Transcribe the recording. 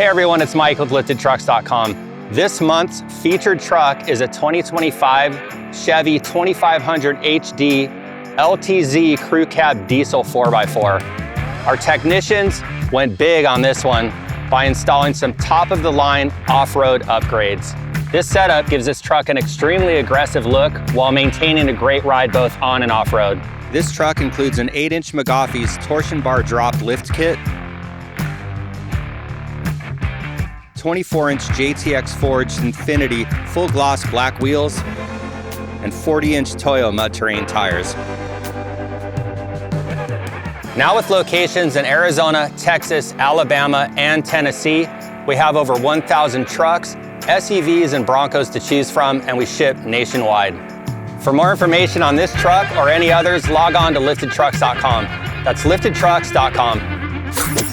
Hey everyone, it's Mike with liftedtrucks.com. This month's featured truck is a 2025 Chevy 2500 HD LTZ Crew Cab Diesel 4x4. Our technicians went big on this one by installing some top-of-the-line off-road upgrades. This setup gives this truck an extremely aggressive look while maintaining a great ride both on and off-road. This truck includes an 8-inch McGaughy's torsion bar drop lift kit, 24-inch JTX Forged Infinity full gloss black wheels, and 40-inch TOYO mud terrain tires. Now with locations in Arizona, Texas, Alabama, and Tennessee, we have over 1,000 trucks, SUVs, and Broncos to choose from, and we ship nationwide. For more information on this truck or any others, log on to liftedtrucks.com. That's liftedtrucks.com.